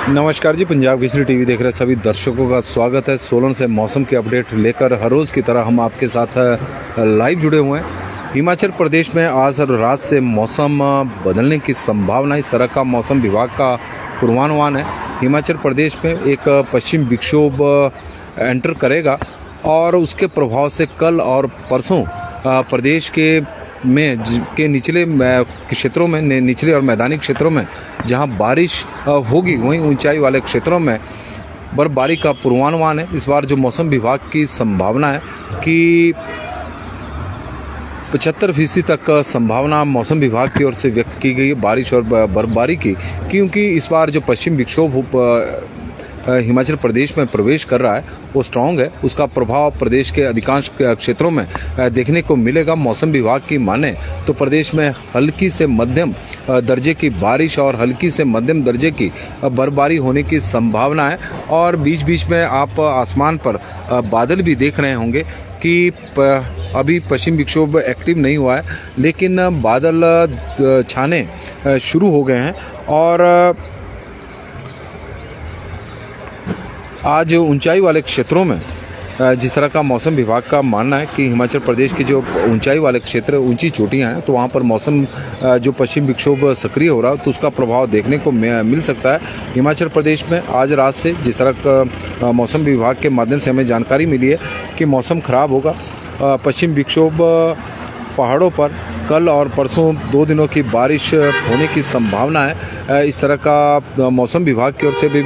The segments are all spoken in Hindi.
नमस्कार जी, पंजाब केसरी टीवी देख रहे सभी दर्शकों का स्वागत है। सोलन से मौसम की अपडेट लेकर हर रोज़ की तरह हम आपके साथ लाइव जुड़े हुए हैं। हिमाचल प्रदेश में आज रात से मौसम बदलने की संभावना, इस तरह का मौसम विभाग का पूर्वानुमान है। हिमाचल प्रदेश में एक पश्चिम विक्षोभ एंटर करेगा और उसके प्रभाव से कल और परसों प्रदेश के निचले क्षेत्रों में, निचले और मैदानी क्षेत्रों में जहां बारिश होगी, वहीं ऊंचाई वाले क्षेत्रों में बर्फबारी का पूर्वानुमान है। इस बार जो मौसम विभाग की संभावना है कि 75% तक संभावना मौसम विभाग की ओर से व्यक्त की गई है बारिश और बर्फबारी की, क्योंकि इस बार जो पश्चिम विक्षोभ हिमाचल प्रदेश में प्रवेश कर रहा है वो स्ट्रॉन्ग है। उसका प्रभाव प्रदेश के अधिकांश क्षेत्रों में देखने को मिलेगा। मौसम विभाग की माने तो प्रदेश में हल्की से मध्यम दर्जे की बारिश और हल्की से मध्यम दर्जे की बर्फबारी होने की संभावना है। और बीच बीच में आप आसमान पर बादल भी देख रहे होंगे कि अभी पश्चिम विक्षोभ एक्टिव नहीं हुआ है, लेकिन बादल छाने शुरू हो गए हैं। और आज ऊंचाई वाले क्षेत्रों में जिस तरह का मौसम विभाग का मानना है कि हिमाचल प्रदेश के जो ऊंचाई वाले क्षेत्र, ऊंची चोटियां हैं, तो वहां पर मौसम जो पश्चिम विक्षोभ सक्रिय हो रहा है तो उसका प्रभाव देखने को मिल सकता है। हिमाचल प्रदेश में आज रात से जिस तरह का मौसम विभाग के माध्यम से हमें जानकारी मिली है कि मौसम खराब होगा। पश्चिम विक्षोभ पहाड़ों पर कल और परसों 2 दिनों की बारिश होने की संभावना है। इस तरह का मौसम विभाग की ओर से भी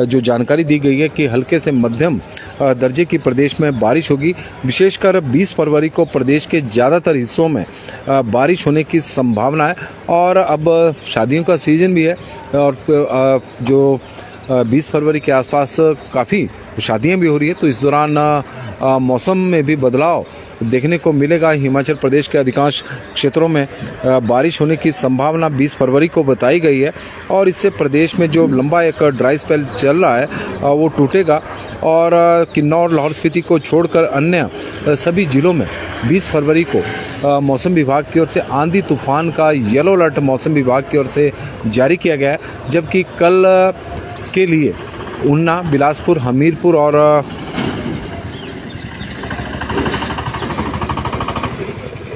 जो जानकारी दी गई है कि हल्के से मध्यम दर्जे की प्रदेश में बारिश होगी। विशेषकर 20 फरवरी को प्रदेश के ज़्यादातर हिस्सों में बारिश होने की संभावना है। और अब शादियों का सीज़न भी है और जो 20 फरवरी के आसपास काफ़ी शादियां भी हो रही है, तो इस दौरान मौसम में भी बदलाव देखने को मिलेगा। हिमाचल प्रदेश के अधिकांश क्षेत्रों में बारिश होने की संभावना 20 फरवरी को बताई गई है। और इससे प्रदेश में जो लंबा एक ड्राई स्पेल चल रहा है वो टूटेगा। और किन्नौर, लाहौल स्पीति को छोड़कर अन्य सभी जिलों में 20 फरवरी को मौसम विभाग की ओर से आंधी तूफान का येलो अलर्ट मौसम विभाग की ओर से जारी किया गया है। जबकि कल के लिए ऊना, बिलासपुर, हमीरपुर और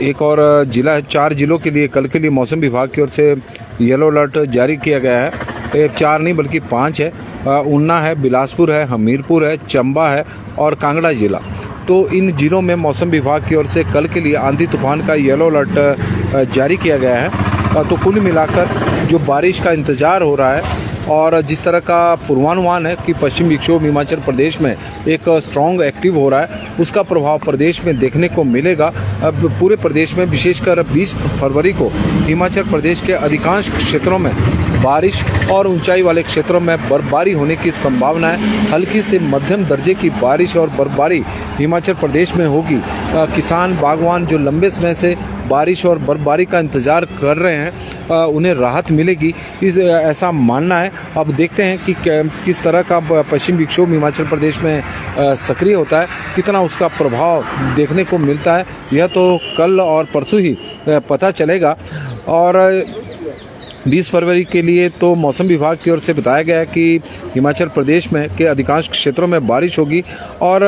एक और जिला है, 4 जिलों के लिए कल के लिए मौसम विभाग की ओर से येलो अलर्ट जारी किया गया है। 4 नहीं बल्कि 5 है। ऊना है, बिलासपुर है, हमीरपुर है, चंबा है और कांगड़ा जिला। तो इन जिलों में मौसम विभाग की ओर से कल के लिए आंधी तूफान का येलो अलर्ट जारी किया गया है। तो कुल मिलाकर जो बारिश का इंतज़ार हो रहा है और जिस तरह का पूर्वानुमान है कि पश्चिम विक्षोभ हिमाचल प्रदेश में एक स्ट्रॉन्ग एक्टिव हो रहा है, उसका प्रभाव प्रदेश में देखने को मिलेगा। अब पूरे प्रदेश में विशेषकर 20 फरवरी को हिमाचल प्रदेश के अधिकांश क्षेत्रों में बारिश और ऊंचाई वाले क्षेत्रों में बर्फबारी होने की संभावना है। हल्की से मध्यम दर्जे की बारिश और बर्फबारी हिमाचल प्रदेश में होगी। किसान, बागवान जो लंबे समय से बारिश और बर्फबारी का इंतज़ार कर रहे हैं, उन्हें राहत मिलेगी, ऐसा मानना है। अब देखते हैं कि किस तरह का पश्चिम विक्षोभ हिमाचल प्रदेश में सक्रिय होता है, कितना उसका प्रभाव देखने को मिलता है, यह तो कल और परसों ही पता चलेगा। और 20 फरवरी के लिए तो मौसम विभाग की ओर से बताया गया है कि हिमाचल प्रदेश में के अधिकांश क्षेत्रों में बारिश होगी। और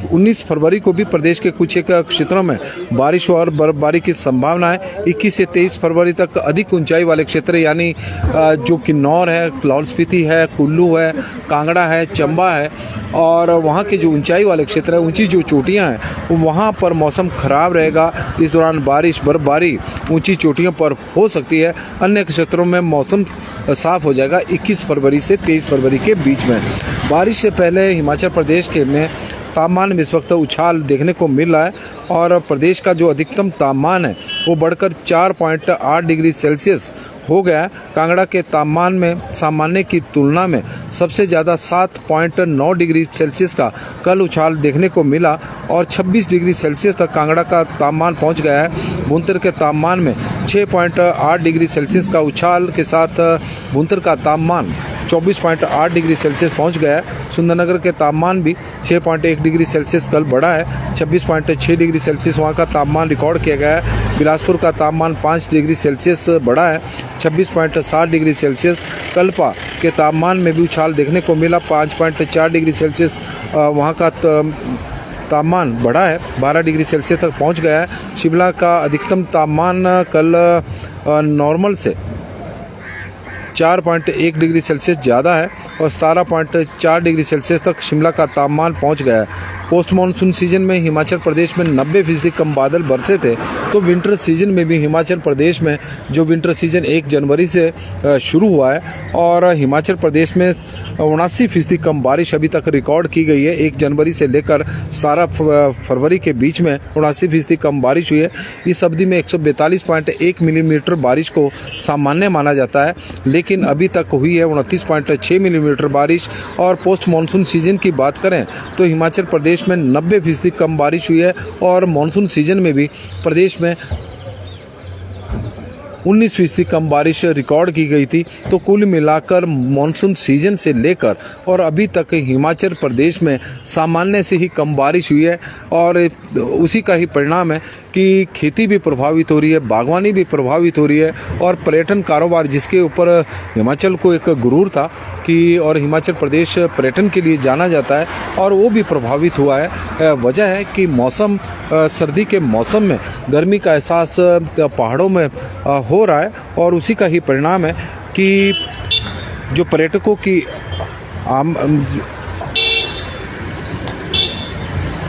19 फरवरी को भी प्रदेश के कुछ एक क्षेत्रों में बारिश और बर्फबारी की संभावना है। 21 से 23 फरवरी तक अधिक ऊंचाई वाले क्षेत्र यानी जो किन्नौर है, लाहौल स्पीति है, कुल्लू है, कांगड़ा है, चंबा है और वहाँ के जो ऊंचाई वाले क्षेत्र है, ऊंची जो चोटियाँ हैं, वहाँ पर मौसम खराब रहेगा। इस दौरान बारिश, बर्फबारी ऊंची चोटियों पर हो सकती है। अन्य क्षेत्रों में मौसम साफ हो जाएगा 21 फरवरी से 23 फरवरी के बीच में। बारिश से पहले हिमाचल प्रदेश के में तापमान में इस वक्त उछाल देखने को मिल रहा है और प्रदेश का जो अधिकतम तापमान है वो बढ़कर 4.8 डिग्री सेल्सियस हो गया है। कांगड़ा के तापमान में सामान्य की तुलना में सबसे ज़्यादा 7.9 डिग्री सेल्सियस का कल उछाल देखने को मिला और 26 डिग्री सेल्सियस तक कांगड़ा का तापमान पहुंच गया है। भुंतर के तापमान में 6.8 डिग्री सेल्सियस का उछाल के साथ भुंतर का तापमान 24.8 डिग्री सेल्सियस पहुंच गया है। सुंदरनगर के तापमान भी 6.1 डिग्री सेल्सियस कल बढ़ा है। 26.6 डिग्री सेल्सियस वहाँ का तापमान रिकॉर्ड किया गया है। बिलासपुर का तापमान 5 डिग्री सेल्सियस बढ़ा है, 26.7 डिग्री सेल्सियस। कल्पा के तापमान में भी उछाल देखने को मिला, 5.4 डिग्री सेल्सियस वहाँ का तापमान बढ़ा है, 12 डिग्री सेल्सियस तक पहुँच गया है। शिमला का अधिकतम तापमान कल नॉर्मल से 4.1 डिग्री सेल्सियस ज़्यादा है और 17.4 डिग्री सेल्सियस तक शिमला का तापमान पहुंच गया है। पोस्ट मानसून सीजन में हिमाचल प्रदेश में 90% कम बादल बरसे थे, तो विंटर सीजन में भी हिमाचल प्रदेश में जो विंटर सीजन 1 जनवरी से शुरू हुआ है और हिमाचल प्रदेश में 79% कम बारिश अभी तक रिकॉर्ड की गई है। 1 जनवरी से लेकर 17 फरवरी के बीच में 79% कम बारिश हुई है। इस अवधि में 142.1 मिलीमीटर बारिश को सामान्य माना जाता है, लेकिन अभी तक हुई है 29.6 मिलीमीटर बारिश। और पोस्ट मानसून सीजन की बात करें तो हिमाचल प्रदेश में 90% कम बारिश हुई है और मानसून सीजन में भी प्रदेश में 19% कम बारिश रिकॉर्ड की गई थी। तो कुल मिलाकर मानसून सीजन से लेकर और अभी तक हिमाचल प्रदेश में सामान्य से ही कम बारिश हुई है और उसी का ही परिणाम है कि खेती भी प्रभावित हो रही है, बागवानी भी प्रभावित हो रही है और पर्यटन कारोबार जिसके ऊपर हिमाचल को एक गुरूर था कि और हिमाचल प्रदेश पर्यटन के लिए जाना जाता है और वो भी प्रभावित हुआ है। वजह है कि मौसम सर्दी के मौसम में गर्मी का एहसास पहाड़ों में हो रहा है और उसी का ही परिणाम है कि जो पर्यटकों की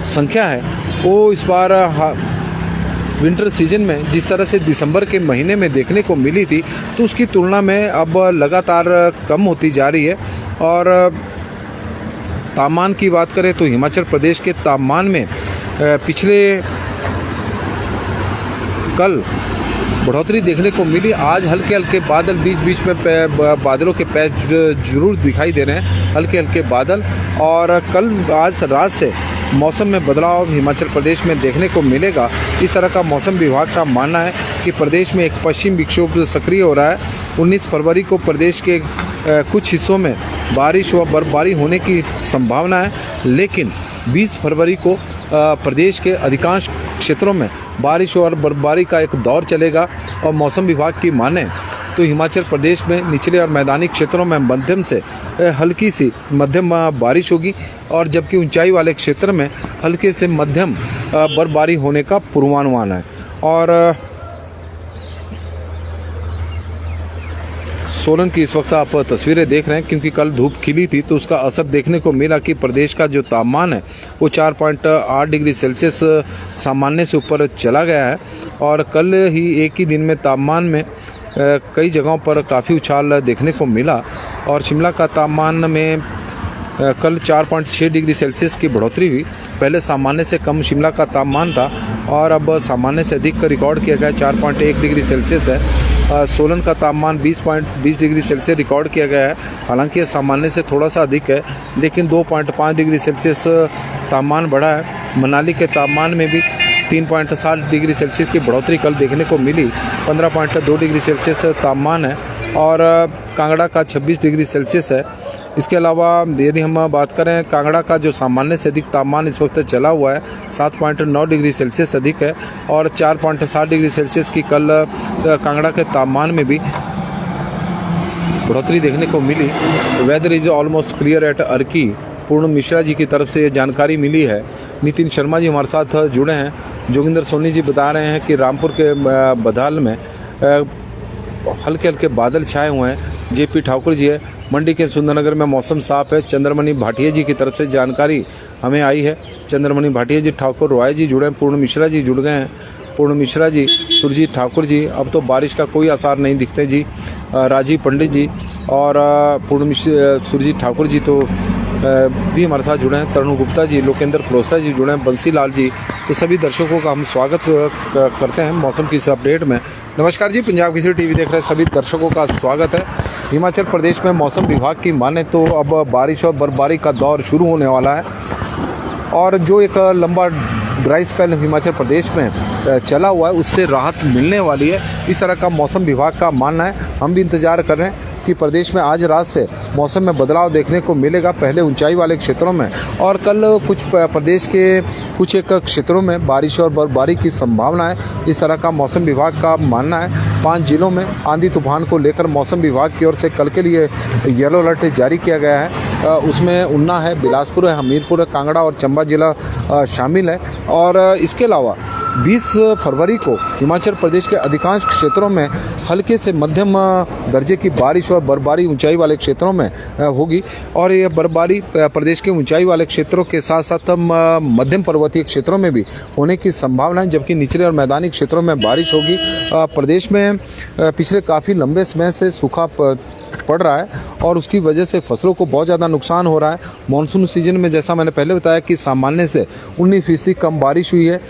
संख्या है वो इस बार विंटर सीजन में जिस तरह से दिसंबर के महीने में देखने को मिली थी, तो उसकी तुलना में अब लगातार कम होती जा रही है। और तापमान की बात करें तो हिमाचल प्रदेश के तापमान में पिछले कल बढ़ोतरी देखने को मिली। आज हल्के हल्के बादल बीच बीच में बादलों के पैच जरूर दिखाई दे रहे हैं, हल्के हल्के बादल। और कल आज रात से मौसम में बदलाव हिमाचल प्रदेश में देखने को मिलेगा। इस तरह का मौसम विभाग का मानना है कि प्रदेश में एक पश्चिम विक्षोभ सक्रिय हो रहा है। 19 फरवरी को प्रदेश के कुछ हिस्सों में बारिश व बर्फबारी होने की संभावना है, लेकिन 20 फरवरी को प्रदेश के अधिकांश क्षेत्रों में बारिश और बर्फबारी का एक दौर चलेगा। और मौसम विभाग की माने तो हिमाचल प्रदेश में निचले और मैदानी क्षेत्रों में मध्यम से हल्की सी मध्यम बारिश होगी और जबकि ऊंचाई वाले क्षेत्र में हल्के से मध्यम बर्फबारी होने का पूर्वानुमान है। और सोलन की इस वक्त आप तस्वीरें देख रहे हैं, क्योंकि कल धूप खिली थी तो उसका असर देखने को मिला कि प्रदेश का जो तापमान है वो 4.8 डिग्री सेल्सियस सामान्य से ऊपर चला गया है। और कल ही एक ही दिन में तापमान में कई जगहों पर काफ़ी उछाल देखने को मिला और शिमला का तापमान में कल 4.6 डिग्री सेल्सियस की बढ़ोतरी हुई। पहले सामान्य से कम शिमला का तापमान था और अब सामान्य से अधिक रिकॉर्ड किया गया, 4.1 डिग्री सेल्सियस है। सोलन का तापमान 20 डिग्री सेल्सियस रिकॉर्ड किया गया है, हालांकि यह सामान्य से थोड़ा सा अधिक है, लेकिन 2.5 डिग्री सेल्सियस तापमान बढ़ा है। मनाली के तापमान में भी 3.7 डिग्री सेल्सियस की बढ़ोतरी कल देखने को मिली, 15.2 डिग्री सेल्सियस तापमान है और कांगड़ा का 26 डिग्री सेल्सियस है। इसके अलावा यदि हम बात करें कांगड़ा का जो सामान्य से अधिक तापमान इस वक्त चला हुआ है 7.9 डिग्री सेल्सियस अधिक है और 4.7 डिग्री सेल्सियस की कल कांगड़ा के तापमान में भी बढ़ोतरी देखने को मिली। Weather is almost clear at Arki, Purn Mishra जी की तरफ से ये जानकारी मिली है। नितिन शर्मा जी हमारे साथ जुड़े हैं। जोगिंदर सोनी जी बता रहे हैं कि रामपुर के बधाल में हल्के हल्के बादल छाए हुए हैं। जेपी ठाकुर जी है। मंडी के सुंदरनगर में मौसम साफ है। चंद्रमणि भाटिया जी की तरफ से जानकारी हमें आई है। चंद्रमणि भाटिया जी, ठाकुर रॉय जी जुड़े हैं, पूर्ण मिश्रा जी जुड़ गए हैं। पूर्ण मिश्रा जी, सुरजीत ठाकुर जी, अब तो बारिश का कोई आसार नहीं दिखते जी। राजीव पंडित जी और सुरजीत ठाकुर जी तो भी हमारे साथ जुड़े हैं। तरुण गुप्ता जी, लोकेंद्र क्लोस्टा जी जुड़े हैं, बंसी लाल जी। तो सभी दर्शकों का हम स्वागत करते हैं मौसम की इस अपडेट में। नमस्कार जी, पंजाब केसरी टीवी देख रहे सभी दर्शकों का स्वागत है। हिमाचल प्रदेश में मौसम विभाग की माने तो अब बारिश और बर्फबारी का दौर शुरू होने वाला है और जो एक लंबा ड्राई स्पेल हिमाचल प्रदेश में चला हुआ है उससे राहत मिलने वाली है, इस तरह का मौसम विभाग का मानना है। हम भी इंतज़ार कर रहे हैं कि प्रदेश में आज रात से मौसम में बदलाव देखने को मिलेगा, पहले ऊंचाई वाले क्षेत्रों में और कल कुछ प्रदेश के कुछ एक क्षेत्रों में बारिश और बर्फबारी की संभावना है। इस तरह का मौसम विभाग का मानना है। 5 जिलों में आंधी तूफान को लेकर मौसम विभाग की ओर से कल के लिए येलो अलर्ट जारी किया गया है। उसमें उन्ना है, बिलासपुर है, हमीरपुर है, कांगड़ा और चंबा जिला शामिल है। और इसके अलावा 20 फरवरी को हिमाचल प्रदेश के अधिकांश क्षेत्रों में हल्के से मध्यम दर्जे की बारिश और बर्फबारी ऊंचाई वाले क्षेत्रों में होगी। और ये बर्फबारी प्रदेश के ऊंचाई वाले क्षेत्रों के साथ साथ मध्यम पर्वतीय क्षेत्रों में भी होने की संभावना है, जबकि निचले और मैदानी क्षेत्रों में बारिश होगी। प्रदेश में पिछले काफ़ी लंबे समय से सूखा पड़ रहा है और उसकी वजह से फसलों को बहुत ज़्यादा नुकसान हो रहा है। मानसून सीजन में जैसा मैंने पहले बताया कि सामान्य से 19% कम बारिश हुई है।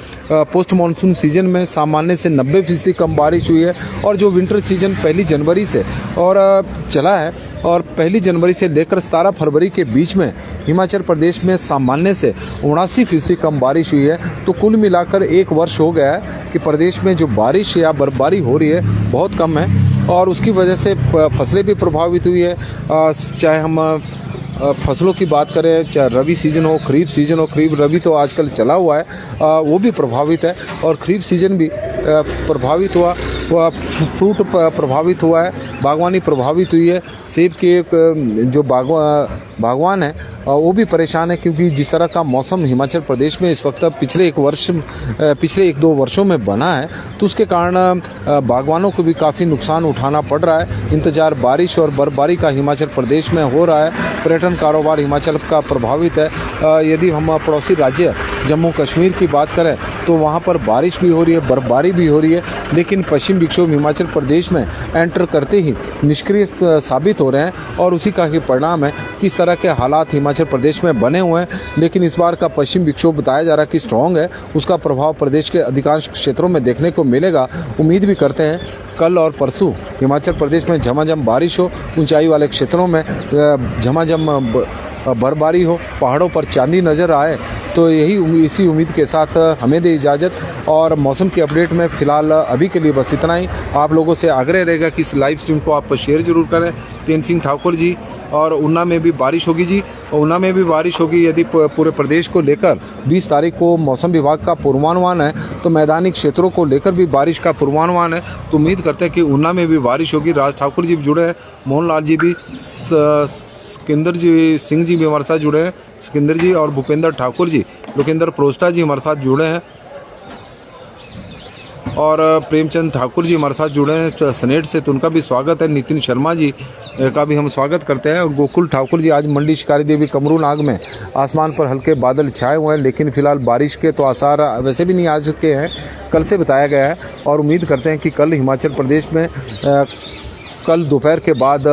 पोस्ट मानसून सीजन में सामान्य से 90% कम बारिश हुई है। और जो विंटर सीजन 1 जनवरी से और चला है और 1 जनवरी से लेकर 17 फरवरी के बीच में हिमाचल प्रदेश में सामान्य से 79% कम बारिश हुई है। तो कुल मिलाकर 1 वर्ष हो गया है कि प्रदेश में जो बारिश या बर्फबारी हो रही है बहुत कम है और उसकी वजह से फसलें भी प्रभावित हुई है। चाहे हम फसलों की बात करें, चाहे रबी सीजन हो, खरीफ सीजन हो, खरीफ रबी तो आजकल चला हुआ है, वो भी प्रभावित है और खरीफ सीजन भी प्रभावित हुआ, फ्रूट प्रभावित हुआ है, बागवानी प्रभावित हुई है। सेब के जो बागवान है वो भी परेशान है, क्योंकि जिस तरह का मौसम हिमाचल प्रदेश में इस वक्त पिछले 1-2 वर्षों में बना है, तो उसके कारण बागवानों को भी काफ़ी नुकसान उठाना पड़ रहा है। इंतजार बारिश और बर्फबारी का हिमाचल प्रदेश में हो रहा है। पर्यटन कारोबार हिमाचल का प्रभावित है। यदि हम पड़ोसी राज्य जम्मू कश्मीर की बात करें तो वहाँ पर बारिश भी हो रही है, बर्फबारी भी हो रही है, लेकिन पश्चिम विक्षोभ हिमाचल प्रदेश में एंटर करते ही निष्क्रिय साबित हो रहे हैं और उसी का ही परिणाम है कि इस तरह के हालात हिमाचल प्रदेश में बने हुए हैं। लेकिन इस बार का पश्चिम विक्षोभ बताया जा रहा है कि स्ट्रॉन्ग है, उसका प्रभाव प्रदेश के अधिकांश क्षेत्रों में देखने को मिलेगा। उम्मीद भी करते हैं कल और परसों हिमाचल प्रदेश में झमाझम बारिश हो, ऊंचाई वाले क्षेत्रों में झमाझम बर्फबारी हो, पहाड़ों पर चांदी नज़र आए। तो इसी उम्मीद के साथ हमें दे इजाज़त और मौसम की अपडेट में फ़िलहाल अभी के लिए बस इतना ही। आप लोगों से आग्रह रहेगा कि इस लाइव स्ट्रीम को आप शेयर जरूर करें। तेन सिंह ठाकुर जी, और ऊना में भी बारिश होगी जी, ऊना में भी बारिश होगी। यदि पूरे प्रदेश को लेकर 20 तारीख को मौसम विभाग का पूर्वानुमान है, तो मैदानी क्षेत्रों को लेकर भी बारिश का पूर्वानुमान है। तो उम्मीद करते हैं कि ऊना में भी बारिश होगी। राज ठाकुर जी भी जुड़े हैं, मोहन लाल जी भी, सिकंदर जी सिंह जी भी हमारे साथ जुड़े हैं, सिकंदर जी, और भूपेंद्र ठाकुर जी, लोकेंद्र प्रोस्टा जी हमारे साथ जुड़े हैं, और प्रेमचंद ठाकुर जी हमारे साथ जुड़े हैं सनेट से, तो उनका भी स्वागत है। नितिन शर्मा जी का भी हम स्वागत करते हैं। और गोकुल ठाकुर जी, आज मंडी शिकारी देवी कमरू नाग में आसमान पर हल्के बादल छाए हुए हैं, लेकिन फिलहाल बारिश के तो आसार वैसे भी नहीं आ चुके हैं, कल से बताया गया है। और उम्मीद करते हैं कि कल हिमाचल प्रदेश में कल दोपहर के बाद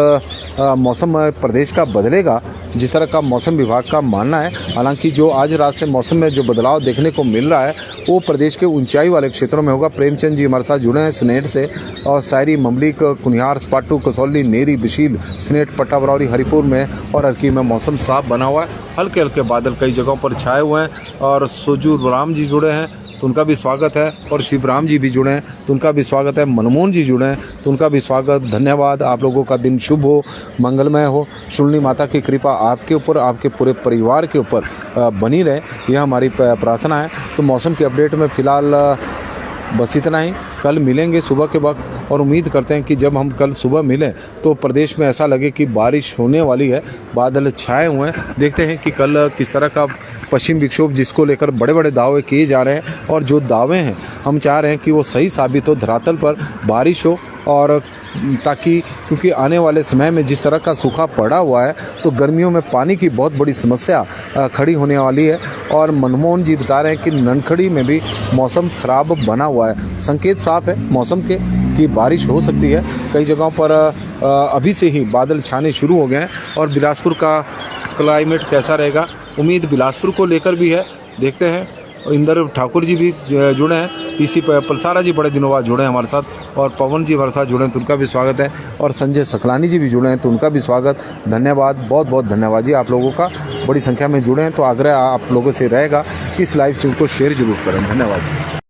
मौसम प्रदेश का बदलेगा, जिस तरह का मौसम विभाग का मानना है। हालांकि जो आज रात से मौसम में जो बदलाव देखने को मिल रहा है वो प्रदेश के ऊंचाई वाले क्षेत्रों में होगा। प्रेमचंद जी हमारे साथ जुड़े हैं स्नेट से, और शायरी, ममलिक, कुनिहार, स्पाटू, कसौली, नेरी, बिशील, स्नेट, पट्टाबरौरी, हरिपुर में और अर्की में मौसम साफ बना हुआ है। हल्के हल्के बादल कई जगहों पर छाए हुए हैं। और सोजू राम जी जुड़े हैं, तो उनका भी स्वागत है। और शिवराम जी भी जुड़े हैं, तो उनका भी स्वागत है। मनमोहन जी जुड़े हैं, तो उनका भी स्वागत, धन्यवाद। आप लोगों का दिन शुभ हो, मंगलमय हो। शुल्नी माता की कृपा आपके ऊपर, आपके पूरे परिवार के ऊपर बनी रहे, यह हमारी प्रार्थना है। तो मौसम के अपडेट में फ़िलहाल बस इतना ही। कल मिलेंगे सुबह के वक्त, और उम्मीद करते हैं कि जब हम कल सुबह मिलें तो प्रदेश में ऐसा लगे कि बारिश होने वाली है, बादल छाए हुए हैं। देखते हैं कि कल किस तरह का पश्चिम विक्षोभ, जिसको लेकर बड़े बड़े दावे किए जा रहे हैं, और जो दावे हैं हम चाह रहे हैं कि वो सही साबित हो, धरातल पर बारिश हो। और ताकि, क्योंकि आने वाले समय में जिस तरह का सूखा पड़ा हुआ है, तो गर्मियों में पानी की बहुत बड़ी समस्या खड़ी होने वाली है। और मनमोहन जी बता रहे हैं कि ननखड़ी में भी मौसम खराब बना हुआ है। संकेत साफ है मौसम के कि बारिश हो सकती है। कई जगहों पर अभी से ही बादल छाने शुरू हो गए हैं। और बिलासपुर का क्लाइमेट कैसा रहेगा, उम्मीद बिलासपुर को लेकर भी है, देखते हैं। इंदर ठाकुर जी भी जुड़े हैं, टीसी पलसारा जी बड़े दिनों बाद जुड़े हैं हमारे साथ, और पवन जी हमारे साथ जुड़े हैं, तो उनका भी स्वागत है। और संजय सकलानी जी भी जुड़े हैं, तो उनका भी स्वागत, धन्यवाद, बहुत बहुत धन्यवाद जी आप लोगों का, बड़ी संख्या में जुड़े हैं। तो आग्रह आप लोगों से रहेगा कि इस लाइव स्ट्रीम को शेयर जरूर करें। धन्यवाद।